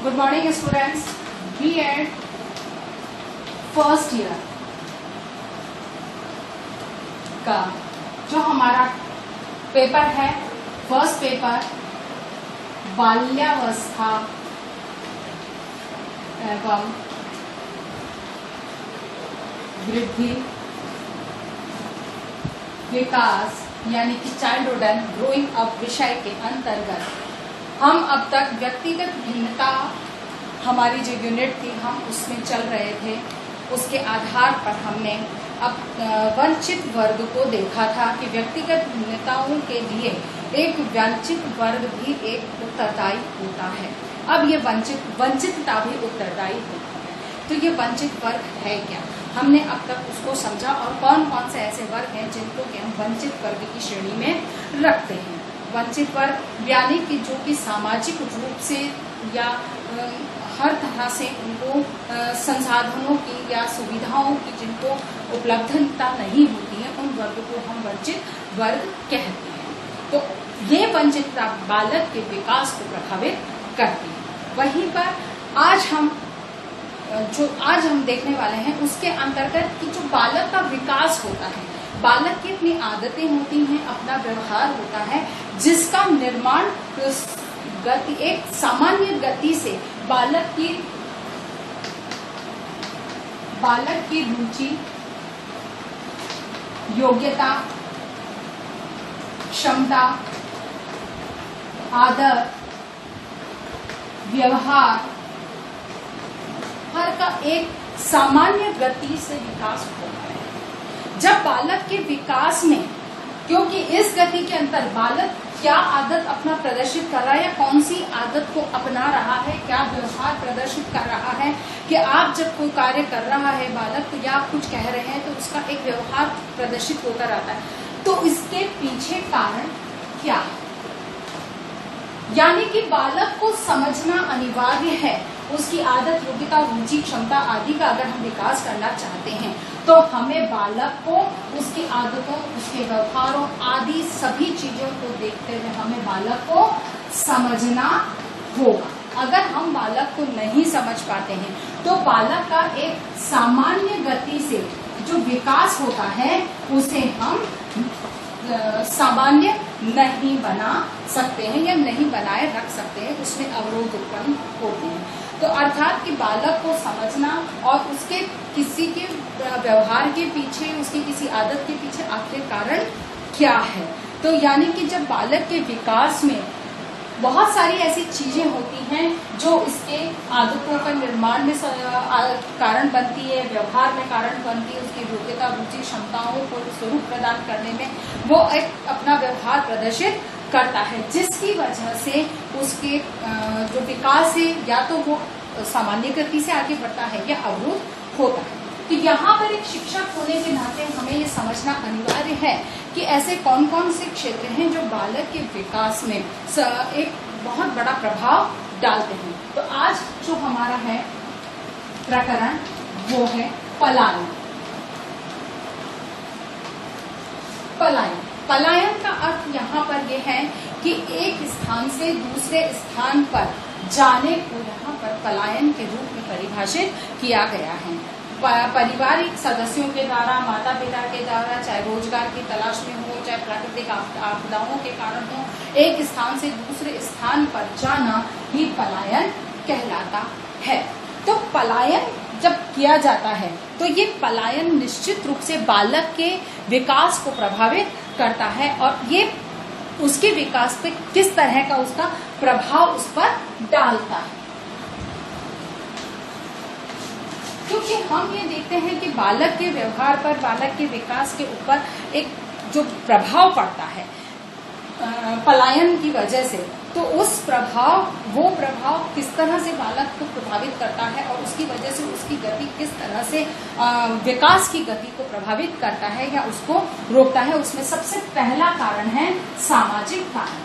Good morning students. B.Ed first year का जो हमारा पेपर है, फर्स्ट पेपर बाल्यावस्था एवं वृद्धि विकास यानी कि चाइल्डहुड एंड ग्रोइंग अप विषय के अंतर्गत हम अब तक व्यक्तिगत भिन्नता हमारी जो यूनिट थी हम उसमें चल रहे थे। उसके आधार पर हमने अब वंचित वर्ग को देखा था कि व्यक्तिगत भिन्नताओं के लिए एक वंचित वर्ग भी एक उत्तरदायी होता है। अब ये वंचितता भी उत्तरदायी होती है। तो ये वंचित वर्ग है क्या, हमने अब तक उसको समझा और कौन कौन से ऐसे वर्ग हैं जिनको कि हम वंचित वर्ग की श्रेणी में रखते हैं। वंचित वर्ग यानी कि जो कि सामाजिक रूप से या हर तरह से उनको संसाधनों की या सुविधाओं की जिनको उपलब्धता नहीं होती है, उन वर्ग को हम वंचित वर्ग कहते हैं। तो ये वंचितता बालक के विकास को प्रभावित करती है। वहीं पर आज हम देखने वाले हैं उसके अंतर्गत कि जो बालक का विकास होता है, बालक की अपनी आदतें होती हैं, अपना व्यवहार होता है, जिसका निर्माण गति एक सामान्य गति से बालक की रुचि, योग्यता, क्षमता, आदत, व्यवहार हर का एक सामान्य गति से विकास होता है। जब बालक के विकास में, क्योंकि इस गति के अंतर बालक क्या आदत अपना प्रदर्शित कर रहा है या कौन सी आदत को अपना रहा है, क्या व्यवहार प्रदर्शित कर रहा है, कि आप जब कोई कार्य कर रहा है बालक तो या आप कुछ कह रहे हैं तो उसका एक व्यवहार प्रदर्शित होता रहता है। तो इसके पीछे कारण क्या है, यानी कि बालक को समझना अनिवार्य है। उसकी आदत, योग्यता, रुचि, क्षमता आदि का अगर हम विकास करना चाहते हैं तो हमें बालक को उसकी आदतों, उसके व्यवहारों आदि सभी चीजों को देखते हुए हमें बालक को समझना होगा। अगर हम बालक को नहीं समझ पाते हैं तो बालक का एक सामान्य गति से जो विकास होता है उसे हम सामान्य नहीं बना सकते हैं या नहीं बनाए रख सकते हैं, उसमें अवरोध उत्पन्न होते हैं। तो अर्थात कि बालक को समझना और उसके किसी के व्यवहार के पीछे, उसकी किसी आदत के पीछे आखिर कारण क्या है। तो यानी कि जब बालक के विकास में बहुत सारी ऐसी चीजें होती हैं जो इसके आदतों का निर्माण में कारण बनती है, व्यवहार में कारण बनती है, उसकी योग्यता, रुचि, क्षमताओं को स्वरूप प्रदान करने में वो एक अपना व्यवहार प्रदर्शित करता है, जिसकी वजह से उसके जो विकास है या तो वो सामान्य गति से आगे बढ़ता है या अवरोध होता है। तो यहाँ पर एक शिक्षक होने के नाते हमें ये समझना अनिवार्य है कि ऐसे कौन कौन से क्षेत्र हैं जो बालक के विकास में एक बहुत बड़ा प्रभाव डालते हैं। तो आज जो हमारा है प्रकरण वो है पलायन। पलायन का अर्थ यहाँ पर यह है कि एक स्थान से दूसरे स्थान पर जाने को यहाँ पर पलायन के रूप में परिभाषित किया गया है। पारिवारिक सदस्यों के द्वारा, माता पिता के द्वारा, चाहे रोजगार की तलाश में हो, चाहे प्राकृतिक आपदाओं के कारण हो, एक स्थान से दूसरे स्थान पर जाना ही पलायन कहलाता है। तो पलायन जब किया जाता है तो ये पलायन निश्चित रूप से बालक के विकास को प्रभावित करता है और ये उसके विकास पे किस तरह का उसका प्रभाव उस पर डालता है। क्योंकि हम ये देखते हैं कि बालक के व्यवहार पर, बालक के विकास के ऊपर एक जो प्रभाव पड़ता है पलायन की वजह से, तो वो प्रभाव किस तरह से बालक को प्रभावित करता है और उसकी वजह से उसकी गति किस तरह से विकास की गति को प्रभावित करता है या उसको रोकता है। उसमें सबसे पहला कारण है सामाजिक कारण।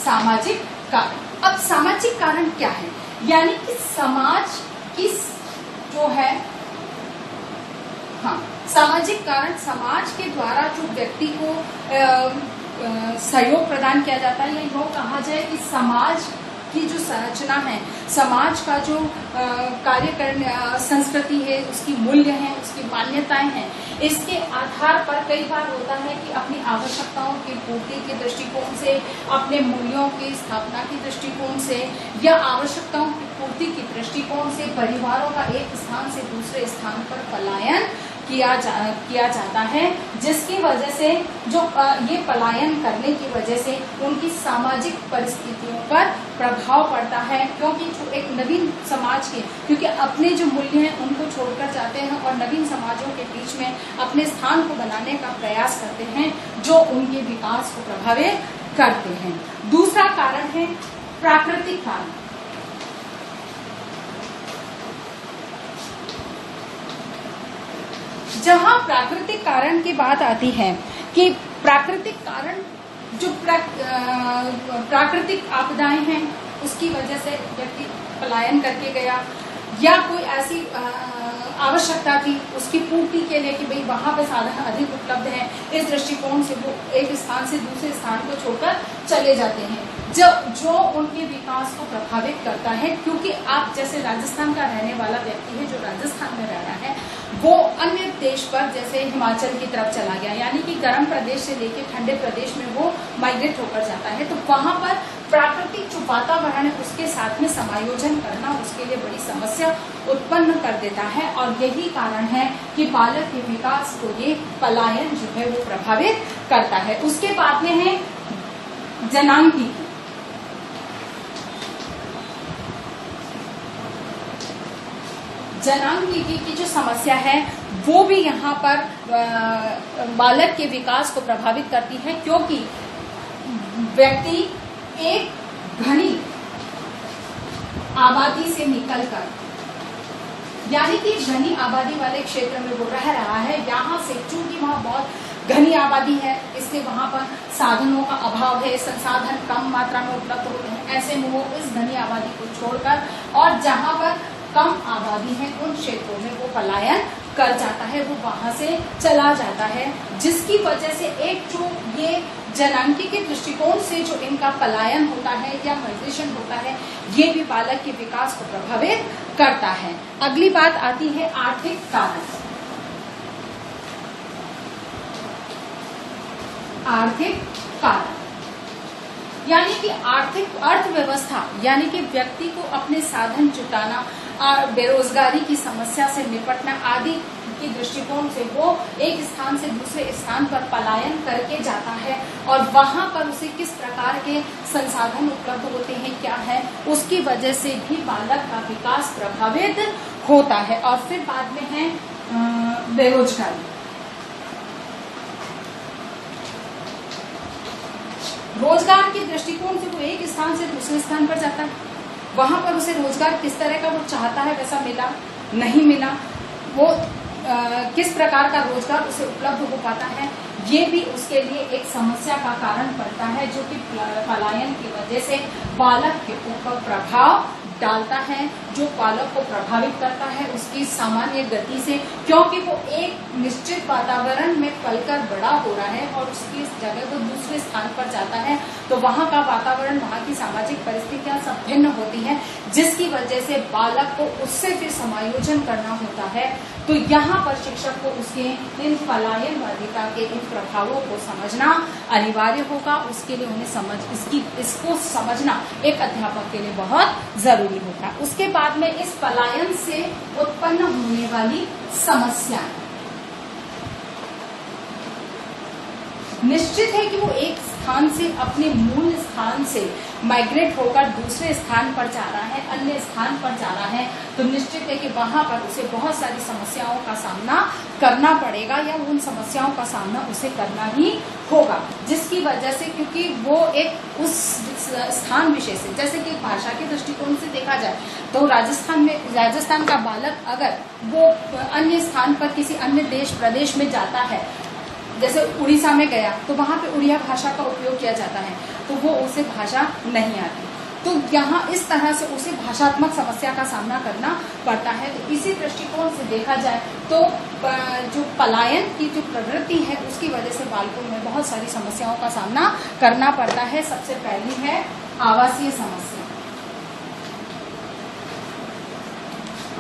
सामाजिक कारण। अब सामाजिक कारण क्या है, यानी कि समाज की जो है हाँ, सामाजिक कारण समाज के द्वारा जो व्यक्ति को सहयोग प्रदान किया जाता है, या यूँ कहा जाए कि समाज की जो संरचना है, समाज का जो कार्य करने संस्कृति है, उसकी मूल्य है, उसकी मान्यताएं हैं, इसके आधार पर कई बार होता है कि अपनी आवश्यकताओं की पूर्ति के दृष्टिकोण से, अपने मूल्यों की स्थापना के दृष्टिकोण से, या आवश्यकताओं की पूर्ति के दृष्टिकोण से परिवारों का एक स्थान से दूसरे स्थान पर पलायन किया जाता है, जिसकी वजह से जो ये पलायन करने की वजह से उनकी सामाजिक परिस्थितियों पर प्रभाव पड़ता है, क्योंकि जो एक नवीन समाज के, क्योंकि अपने जो मूल्य हैं उनको छोड़कर जाते हैं और नवीन समाजों के बीच में अपने स्थान को बनाने का प्रयास करते हैं, जो उनके विकास को प्रभावित करते हैं। दूसरा कारण है प्राकृतिक कारण। जहां प्राकृतिक कारण की बात आती है कि प्राकृतिक कारण जो प्राकृतिक आपदाएं हैं, उसकी वजह से व्यक्ति पलायन करके गया, या कोई ऐसी आवश्यकता थी उसकी पूर्ति के लिए कि भाई वहां पे साधन अधिक उपलब्ध हैं, इस दृष्टिकोण से वो एक स्थान से दूसरे स्थान को छोड़कर चले जाते हैं, जो उनके विकास को प्रभावित करता है। क्योंकि आप जैसे राजस्थान का रहने वाला व्यक्ति है, जो राजस्थान में रह रहा है, वो अन्य देश पर जैसे हिमाचल की तरफ चला गया, यानी कि गर्म प्रदेश से लेकर ठंडे प्रदेश में वो माइग्रेट होकर जाता है, तो वहां पर प्राकृतिक जो वातावरण है उसके साथ में समायोजन करना उसके लिए बड़ी समस्या उत्पन्न कर देता है, और यही कारण है कि बालक के विकास को ये पलायन जो है वो प्रभावित करता है। उसके बाद में है जनांगीकी। जनांगीकी की जो समस्या है वो भी यहाँ पर बालक के विकास को प्रभावित करती है, क्योंकि व्यक्ति एक घनी आबादी से निकलकर, यानी कि घनी आबादी वाले क्षेत्र में वो रह रहा है, यहाँ से चूंकि वहाँ बहुत घनी आबादी है, इसलिए वहाँ पर साधनों का अभाव है, संसाधन कम मात्रा में उपलब्ध होते हैं, ऐसे में वो इस घनी आबादी को छोड़कर और जहाँ पर कम आबादी है उन क्षेत्रों में वो पलायन कर जाता है, वो वहां से चला जाता है, जिसकी वजह से एक जो ये जनांगी के दृष्टिकोण से जो इनका पलायन होता है या माइग्रेशन होता है, ये भी बालक के विकास को प्रभावित करता है। अगली बात आती है आर्थिक कारण। आर्थिक कारण यानी कि आर्थिक अर्थव्यवस्था, यानी कि व्यक्ति को अपने साधन जुटाना, बेरोजगारी की समस्या से निपटना आदि की दृष्टिकोण से वो एक स्थान से दूसरे स्थान पर पलायन करके जाता है, और वहां पर उसे किस प्रकार के संसाधन उपलब्ध होते हैं, क्या है, उसकी वजह से भी बालक का विकास प्रभावित होता है। और फिर बाद में है बेरोजगारी। रोजगार के दृष्टिकोण से वो एक स्थान से दूसरे स्थान पर जाता है, वहां पर उसे रोजगार किस तरह का वो चाहता है वैसा मिला नहीं मिला, वो किस प्रकार का रोजगार उसे उपलब्ध हो पाता है, ये भी उसके लिए एक समस्या का कारण पड़ता है, जो कि पलायन की वजह से बालक के ऊपर प्रभाव डालता है, जो बालक को प्रभावित करता है उसकी सामान्य गति से, क्योंकि वो एक निश्चित वातावरण में पलकर बड़ा हो रहा है और उसकी जगह को दूसरे स्थान पर जाता है, तो वहाँ का वातावरण, वहाँ की सामाजिक परिस्थितियां सब भिन्न होती हैं, जिसकी वजह से बालक को उससे फिर समायोजन करना होता है। तो यहाँ पर शिक्षक को उसके इन पलायनवादिता के इन प्रभावों को समझना अनिवार्य होगा। उसके लिए उन्हें इसको समझना एक अध्यापक के लिए बहुत जरूरी होता है। उसके बाद में इस पलायन से उत्पन्न होने वाली समस्याएं, निश्चित है कि वो एक स्थान से अपने मूल स्थान से माइग्रेट होकर दूसरे स्थान पर जा रहा है, अन्य स्थान पर जा रहा है, तो निश्चित है कि वहां पर उसे बहुत सारी समस्याओं का सामना करना पड़ेगा, या उन समस्याओं का सामना उसे करना ही होगा, जिसकी वजह से, क्योंकि वो एक उस स्थान विशेष से, जैसे कि भाषा के दृष्टिकोण से देखा जाए तो राजस्थान का बालक अगर वो अन्य स्थान पर किसी अन्य देश प्रदेश में जाता है, जैसे उड़ीसा में गया तो वहां पे उड़िया भाषा का उपयोग किया जाता है, तो वो उसे भाषा नहीं आती। तो यहाँ इस तरह से उसे भाषात्मक समस्या का सामना करना पड़ता है। तो इसी दृष्टिकोण से देखा जाए तो जो पलायन की जो प्रवृत्ति है उसकी वजह से बालकों में बहुत सारी समस्याओं का सामना करना पड़ता है। सबसे पहली है आवासीय समस्या।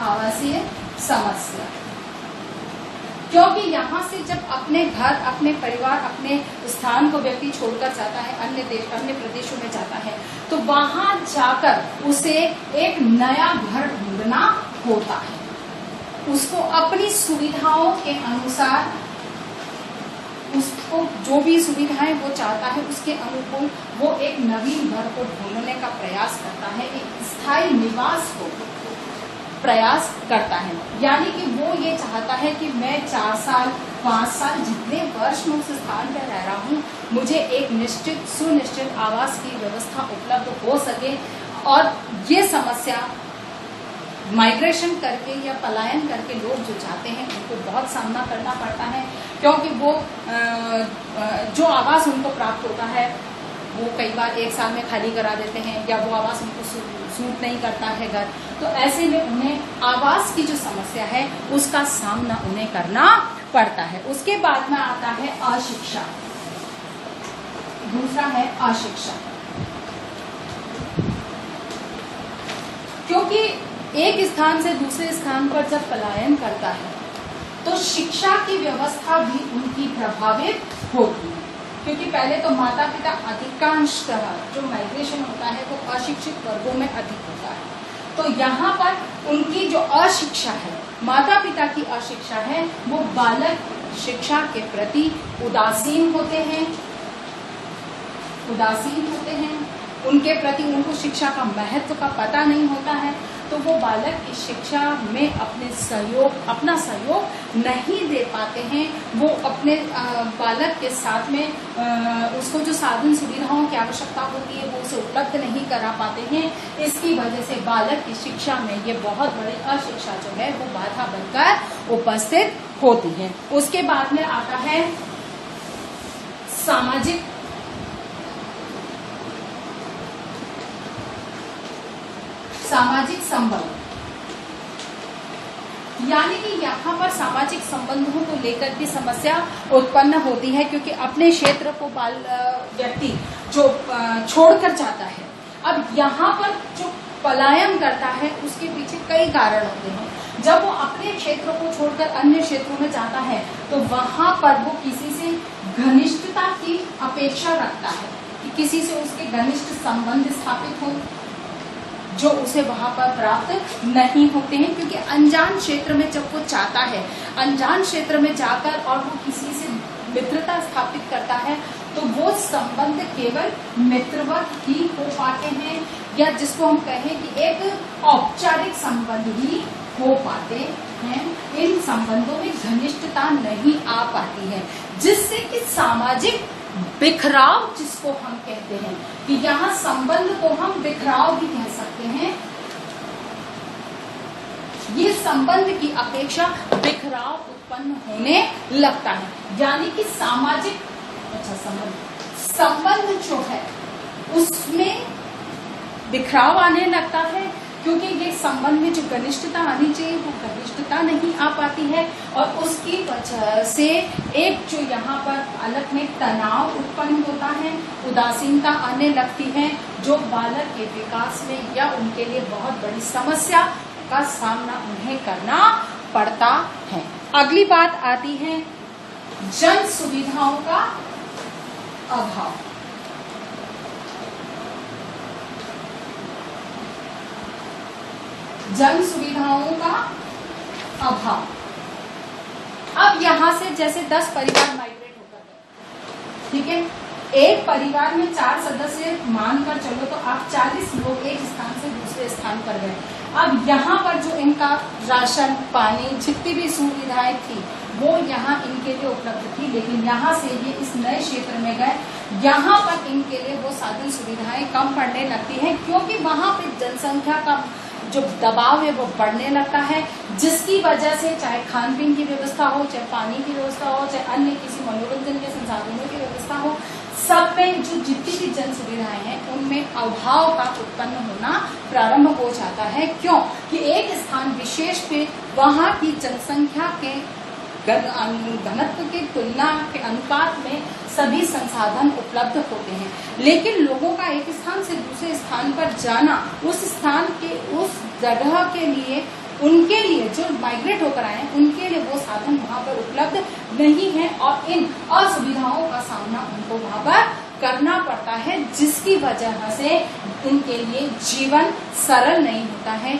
आवासीय समस्या, क्योंकि यहाँ से जब अपने घर, अपने परिवार, अपने स्थान को व्यक्ति छोड़कर जाता है, अन्य देश, अन्य प्रदेशों में जाता है, तो वहां जाकर उसे एक नया घर ढूंढना होता है। उसको अपनी सुविधाओं के अनुसार, उसको जो भी सुविधाएं वो चाहता है उसके अनुकूल वो एक नवीन घर को ढूंढने का प्रयास करता है, एक स्थायी निवास को प्रयास करता है। यानी कि वो ये चाहता है कि मैं 4 साल 5 साल जितने वर्ष में उस स्थान पर रह रहा हूँ, मुझे एक निश्चित सुनिश्चित आवास की व्यवस्था उपलब्ध हो सके। और ये समस्या माइग्रेशन करके या पलायन करके लोग जो चाहते हैं उनको बहुत सामना करना पड़ता है, क्योंकि वो जो आवास उनको प्राप्त होता है वो कई बार 1 साल में खाली करा देते हैं, या वो आवास उनको सूट नहीं करता है घर। तो ऐसे में उन्हें आवास की जो समस्या है उसका सामना उन्हें करना पड़ता है। उसके बाद में आता है अशिक्षा। दूसरा है अशिक्षा, क्योंकि एक स्थान से दूसरे स्थान पर जब पलायन करता है तो शिक्षा की व्यवस्था भी उनकी प्रभावित होती है, क्योंकि पहले तो माता पिता अधिकांशतः जो माइग्रेशन होता है वो अशिक्षित वर्गों में अधिक होता है। तो यहाँ पर उनकी जो अशिक्षा है, माता पिता की अशिक्षा है, वो बालक शिक्षा के प्रति उदासीन होते हैं, उनके प्रति उनको शिक्षा का महत्व का पता नहीं होता है। तो वो बालक की शिक्षा में अपना सहयोग नहीं दे पाते हैं। वो अपने बालक के साथ में उसको जो साधन सुविधाओं की आवश्यकता होती है वो उसे उपलब्ध नहीं करा पाते हैं। इसकी वजह से बालक की शिक्षा में ये बहुत बड़ी अशिक्षा जो है वो बाधा बनकर उपस्थित होती है। उसके बाद में आता है सामाजिक संबंध, यानी कि यहाँ पर सामाजिक संबंधों को लेकर की समस्या उत्पन्न होती है, क्योंकि अपने क्षेत्र को व्यक्ति जो छोड़कर जाता है, अब यहाँ पर जो पलायन करता है उसके पीछे कई कारण होते हैं। जब वो अपने क्षेत्र को छोड़कर अन्य क्षेत्रों में जाता है तो वहां पर वो किसी से घनिष्ठता की अपेक्षा रखता है कि किसी से उसके घनिष्ठ संबंध स्थापित हो, जो उसे वहां पर प्राप्त नहीं होते हैं। क्योंकि अनजान क्षेत्र में जब वो चाहता है, अनजान क्षेत्र में जाकर और वो किसी से मित्रता स्थापित करता है तो वो संबंध केवल मित्रवत ही हो पाते हैं, या जिसको हम कहें कि एक औपचारिक संबंध ही हो पाते हैं। इन संबंधों में घनिष्ठता नहीं आ पाती है, जिससे कि सामाजिक बिखराव, जिसको हम कहते हैं कि यहाँ संबंध को हम बिखराव भी कह सकते हैं, ये संबंध की अपेक्षा बिखराव उत्पन्न होने लगता है। यानी कि सामाजिक संबंध जो है उसमें बिखराव आने लगता है, क्योंकि ये संबंध में जो घनिष्ठता आनी चाहिए वो घनिष्ठता नहीं आ पाती है। और उसकी वजह से एक जो यहाँ पर बालक में तनाव उत्पन्न होता है, उदासीनता आने लगती है, जो बालक के विकास में या उनके लिए बहुत बड़ी समस्या का सामना उन्हें करना पड़ता है। अगली बात आती है जन सुविधाओं का अभाव। जन सुविधाओं का अभाव। अब यहां से जैसे 10 परिवार माइग्रेट होकर गए, ठीक है, एक परिवार में 4 सदस्य मानकर चलो तो आप 40 लोग एक स्थान से दूसरे स्थान पर गए। अब यहाँ पर जो इनका राशन पानी जितनी भी सुविधाएं थी वो यहाँ इनके लिए उपलब्ध थी, लेकिन यहाँ से ये इस नए क्षेत्र में गए, यहाँ पर इनके लिए वो साधन सुविधाएं कम पड़ने लगती हैं, क्योंकि वहां पे जनसंख्या का जो दबाव है वो बढ़ने लगता है, जिसकी वजह से चाहे खान पीन की व्यवस्था हो, चाहे पानी की व्यवस्था हो, चाहे अन्य किसी मनोरंजन के संसाधनों की व्यवस्था हो, सब में में जो जितनी भी जन सुविधाएं हैं उनमें अभाव का उत्पन्न होना प्रारंभ हो जाता है। क्यों कि एक स्थान विशेष पे वहां की जनसंख्या के घनत्व की तुलना के अनुपात में सभी संसाधन उपलब्ध होते हैं, लेकिन लोगों का एक स्थान से दूसरे स्थान पर जाना, उस स्थान के उस जगह के लिए उनके लिए जो माइग्रेट होकर आए हैं उनके लिए वो साधन वहां पर उपलब्ध नहीं है और इन असुविधाओं का सामना उनको वहां पर करना पड़ता है, जिसकी वजह से इनके लिए जीवन सरल नहीं होता है,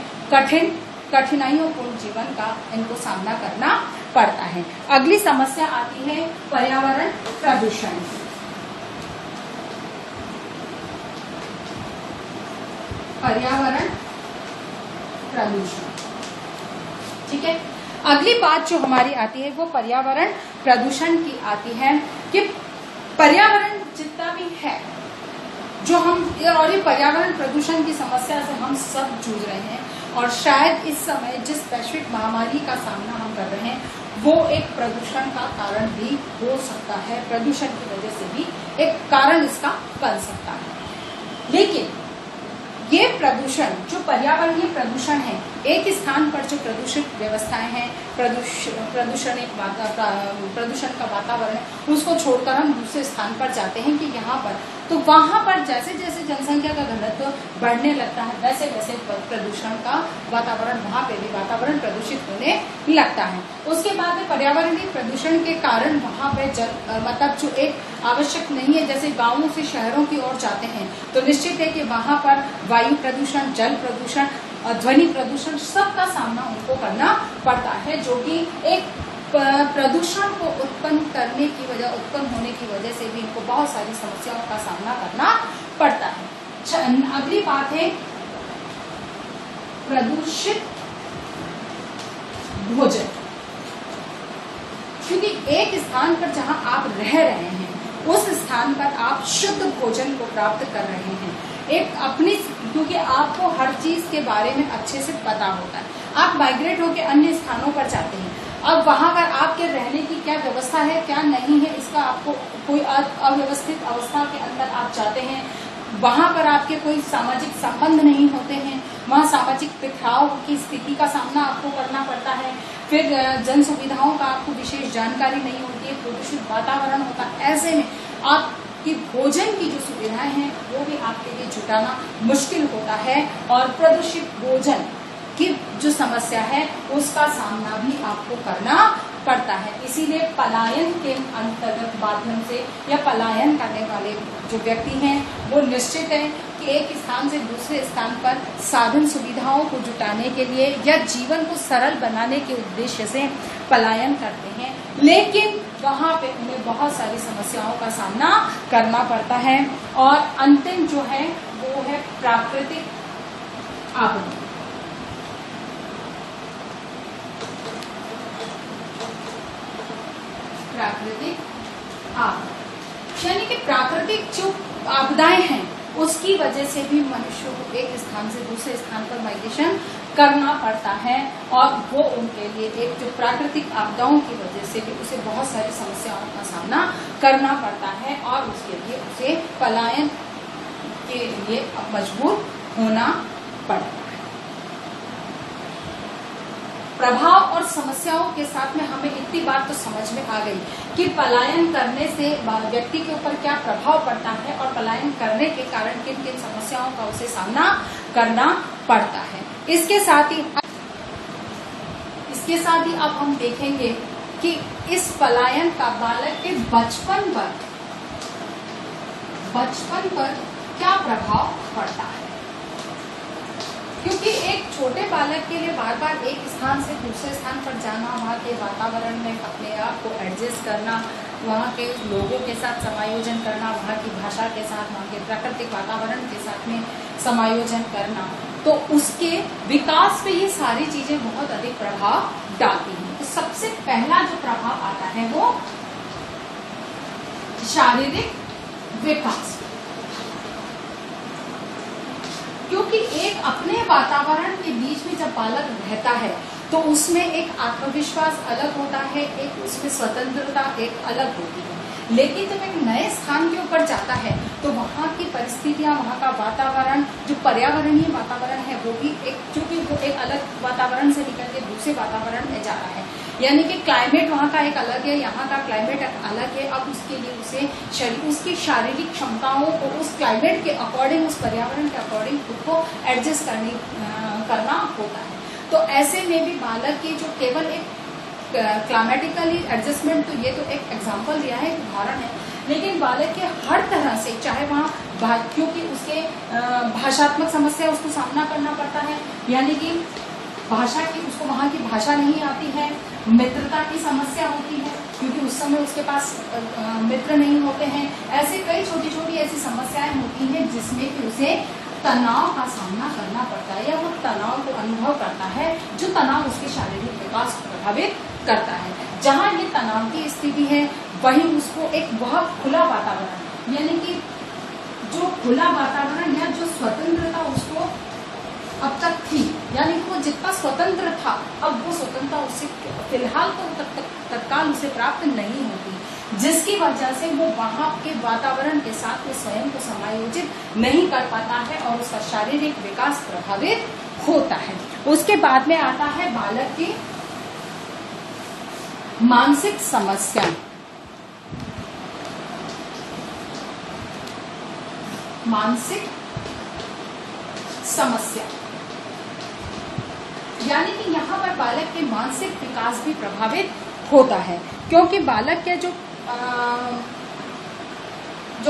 कठिनाइयों पूर्ण जीवन का इनको सामना करना पड़ता है। अगली समस्या आती है पर्यावरण प्रदूषण। पर्यावरण प्रदूषण, ठीक है। अगली बात जो हमारी आती है वो पर्यावरण प्रदूषण की आती है कि पर्यावरण जितना भी है जो हम, और ये पर्यावरण प्रदूषण की समस्या से हम सब जूझ रहे हैं और शायद इस समय जिस वैश्विक महामारी का सामना हम कर रहे हैं वो एक प्रदूषण का कारण भी हो सकता है, प्रदूषण की वजह से भी एक कारण इसका बन सकता है। लेकिन ये प्रदूषण जो पर्यावरणीय प्रदूषण है, एक स्थान पर जो प्रदूषित व्यवस्थाएं हैं, प्रदूषण का वातावरण है, उसको छोड़कर हम दूसरे स्थान पर जाते हैं कि यहाँ पर, तो वहां पर जैसे जैसे जनसंख्या का घनत्व बढ़ने लगता है वैसे वैसे प्रदूषण का वातावरण, वहां पे भी वातावरण प्रदूषित होने लगता है। उसके बाद में पर्यावरणीय प्रदूषण के कारण वहां पे मतलब जो एक आवश्यक नहीं है, जैसे गांवों से शहरों की ओर जाते हैं तो निश्चित है कि वहां पर वायु प्रदूषण, जल प्रदूषण, ध्वनि प्रदूषण सबका सामना उनको करना पड़ता है, जो कि एक प्रदूषण को उत्पन्न होने की वजह से भी इनको बहुत सारी समस्याओं का सामना करना पड़ता है। अगली बात है प्रदूषित भोजन, क्योंकि एक स्थान पर जहां आप रह रहे हैं उस स्थान पर आप शुद्ध भोजन को प्राप्त कर रहे हैं, एक अपनी, क्योंकि आपको हर चीज के बारे में अच्छे से पता होता है, आप माइग्रेट होकर अन्य स्थानों पर जाते हैं, अब वहां पर आपके रहने की क्या व्यवस्था है क्या नहीं है इसका आपको कोई अव्यवस्थित अवस्था के अंदर आप जाते हैं, वहां पर आपके कोई सामाजिक संबंध नहीं होते हैं, वहां सामाजिक बिखराव की स्थिति का सामना आपको करना पड़ता है, फिर जन सुविधाओं का आपको विशेष जानकारी नहीं होती है, प्रदूषित वातावरण होता है, ऐसे में आपकी भोजन की जो सुविधाएं हैं वो भी आपके लिए जुटाना मुश्किल होता है और प्रदूषित भोजन की जो समस्या है उसका सामना भी आपको करना पड़ता है। इसीलिए पलायन के अंतर्गत माध्यम से या पलायन करने वाले जो व्यक्ति हैं वो निश्चित है कि एक स्थान से दूसरे स्थान पर साधन सुविधाओं को जुटाने के लिए या जीवन को सरल बनाने के उद्देश्य से पलायन करते हैं, लेकिन वहां पे उन्हें बहुत सारी समस्याओं का सामना करना पड़ता है। और अंतिम जो है वो है प्राकृतिक आपदा। प्राकृतिक आपदा यानी कि प्राकृतिक जो आपदाएं हैं उसकी वजह से भी मनुष्य को एक स्थान से दूसरे स्थान पर माइग्रेशन करना पड़ता है और वो उनके लिए एक जो प्राकृतिक आपदाओं की वजह से भी उसे बहुत सारी समस्याओं का सामना करना पड़ता है और उसके लिए उसे पलायन के लिए मजबूर होना पड़ता है। प्रभाव और समस्याओं के साथ में हमें इतनी बात तो समझ में आ गई कि पलायन करने से व्यक्ति के ऊपर क्या प्रभाव पड़ता है और पलायन करने के कारण किन किन समस्याओं का उसे सामना करना पड़ता है। इसके साथ ही अब हम देखेंगे कि इस पलायन का बालक के बचपन पर क्या प्रभाव पड़ता है, क्योंकि एक छोटे बालक के लिए बार बार एक स्थान से दूसरे स्थान पर जाना, वहाँ के वातावरण में अपने आप को एडजस्ट करना, वहाँ के लोगों के साथ समायोजन करना, वहाँ की भाषा के साथ, वहाँ के प्राकृतिक वातावरण के साथ में समायोजन करना, तो उसके विकास पे ये सारी चीजें बहुत अधिक प्रभाव डालती हैं। तो सबसे पहला जो प्रभाव आता है वो शारीरिक विकास, क्योंकि एक अपने वातावरण के बीच में जब बालक रहता है तो उसमें एक आत्मविश्वास अलग होता है, एक उसमें स्वतंत्रता एक अलग होती है, लेकिन जब एक नए स्थान के ऊपर जाता है तो वहाँ की परिस्थितियाँ, वहाँ का वातावरण, जो पर्यावरणीय वातावरण है वो भी एक, चूंकि वो एक अलग वातावरण से निकल के दूसरे वातावरण में जा रहा है, यानी कि क्लाइमेट वहाँ का एक अलग है, यहाँ का क्लाइमेट अलग है। अब उसके लिए उसे उसकी शारीरिक क्षमताओं को उस क्लाइमेट के अकॉर्डिंग, उस पर्यावरण के अकॉर्डिंग खुद को एडजस्ट करना होता है। तो ऐसे में भी बालक की जो केवल एक क्लाइमेटिकली एडजस्टमेंट, तो ये तो एक एग्जाम्पल दिया है, उदाहरण है, लेकिन बालक के हर तरह से, चाहे वहाँ क्योंकि उसके भाषात्मक समस्या उसको सामना करना पड़ता है, यानी कि भाषा की, उसको वहाँ की भाषा नहीं आती है, मित्रता की समस्या होती है क्योंकि उस समय उसके पास मित्र नहीं होते हैं, ऐसे कई छोटी छोटी ऐसी समस्याएं होती हैं जिसमें कि उसे तनाव का सामना करना पड़ता है, या वो तनाव को अनुभव करता है, जो तनाव उसके शारीरिक विकास को प्रभावित करता है। जहाँ ये तनाव की स्थिति है, वहीं उसको एक बहुत खुला वातावरण, यानी कि जो खुला वातावरण या जो स्वतंत्रता उसको अब तक थी, यानी कि वो जितना स्वतंत्र था, अब वो स्वतंत्रता उससे फिलहाल तो तत्काल उसे प्राप्त नहीं होती, जिसकी वजह से वो वहाँ के वातावरण के साथ वो स्वयं को समायोजित नहीं कर पाता है और उसका शारीरिक विकास प्रभावित होता है। उसके बाद में आता है बालक की मानसिक समस्या। मानसिक समस्या यानी कि यहाँ पर बालक के मानसिक विकास भी प्रभावित होता है, क्योंकि बालक के जो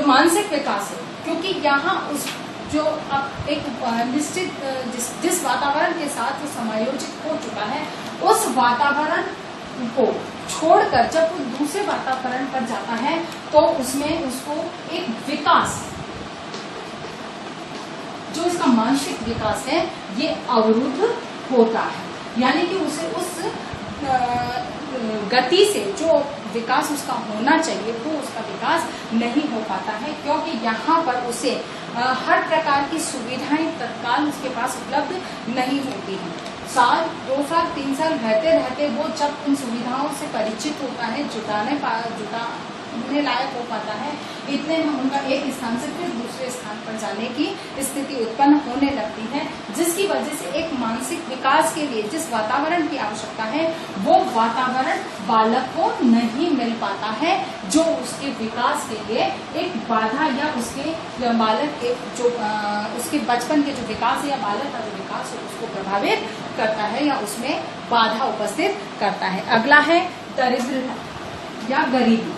मानसिक विकास है, क्योंकि यहाँ उस जो अब एक निश्चित जिस वातावरण के साथ वो समायोजित हो चुका है, उस वातावरण को छोड़कर जब वो दूसरे वातावरण पर जाता है तो उसमें उसको एक विकास, जो इसका मानसिक विकास है, ये अवरुद्ध होता है, यानी कि उसे उस गति से जो विकास उसका होना चाहिए वो उसका विकास नहीं हो पाता है, क्योंकि यहाँ पर उसे हर प्रकार की सुविधाएं तत्काल उसके पास उपलब्ध नहीं होती हैं। साल 2 साल 3 साल रहते रहते वो जब उन सुविधाओं से परिचित होता है, जुटाने लायक हो पाता है, इतने में उनका एक स्थान से फिर दूसरे स्थान पर जाने की स्थिति उत्पन्न होने लगती है, जिसकी वजह से एक मानसिक विकास के लिए जिस वातावरण की आवश्यकता है वो वातावरण बालक को नहीं मिल पाता है, जो उसके विकास के लिए एक बाधा या उसके बालक के जो उसके बचपन के जो विकास है या बालक का जो विकास है उसको प्रभावित करता है या उसमें बाधा उपस्थित करता है। अगला है दरिद्रता या गरीबी।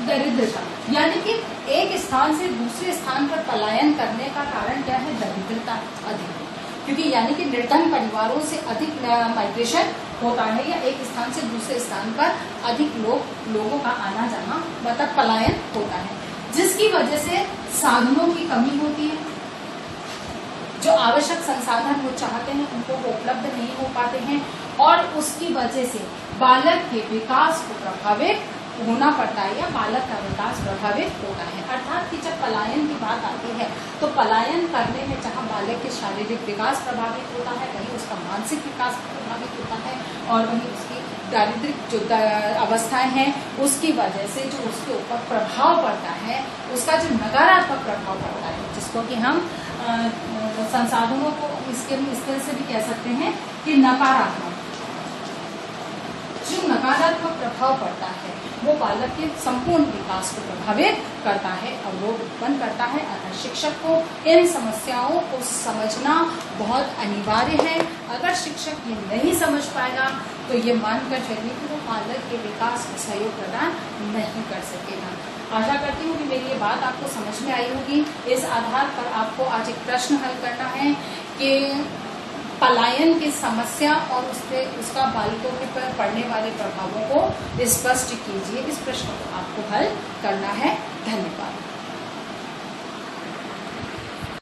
दरिद्रता यानी कि एक स्थान से दूसरे स्थान पर पलायन करने का कारण क्या है? दरिद्रता अधिक, क्योंकि यानी कि निर्धन परिवारों से अधिक माइग्रेशन होता है या एक स्थान से दूसरे स्थान पर अधिक लोगों का आना जाना मतलब पलायन होता है, जिसकी वजह से साधनों की कमी होती है। जो आवश्यक संसाधन वो चाहते हैं उनको वो उपलब्ध नहीं हो पाते हैं और उसकी वजह से बालक के विकास को प्रभावित होना पड़ता है या बालक का विकास प्रभावित होता है। अर्थात कि जब पलायन की बात आती है तो पलायन करने में जहाँ बालक के शारीरिक विकास प्रभावित होता है, वहीं उसका मानसिक विकास प्रभावित होता है और वहीं उसकी दारिद्रिक जो अवस्थाएं हैं उसकी वजह से जो उसके ऊपर प्रभाव पड़ता है, उसका जो नकारात्मक प्रभाव पड़ता है, जिसको कि हम संसाधनों को इसके इस तरह से भी कह सकते हैं कि नकारात्मक, जो नकारात्मक प्रभाव पड़ता है वो बालक के संपूर्ण विकास को प्रभावित करता है, अवरोध उत्पन्न करता है। अतः शिक्षक को इन समस्याओं को समझना बहुत अनिवार्य है। अगर शिक्षक ये नहीं समझ पाएगा तो ये मानकर चलिए कि वो बालक के विकास को सहयोग प्रदान नहीं कर सकेगा। आशा करती हूँ कि मेरी ये बात आपको समझ में आई होगी। इस आधार पर आपको आज एक प्रश्न हल करना है कि पलायन की समस्या और उसका बालकों के पर पड़ने वाले प्रभावों को स्पष्ट कीजिए। इस प्रश्न को आपको हल करना है। धन्यवाद।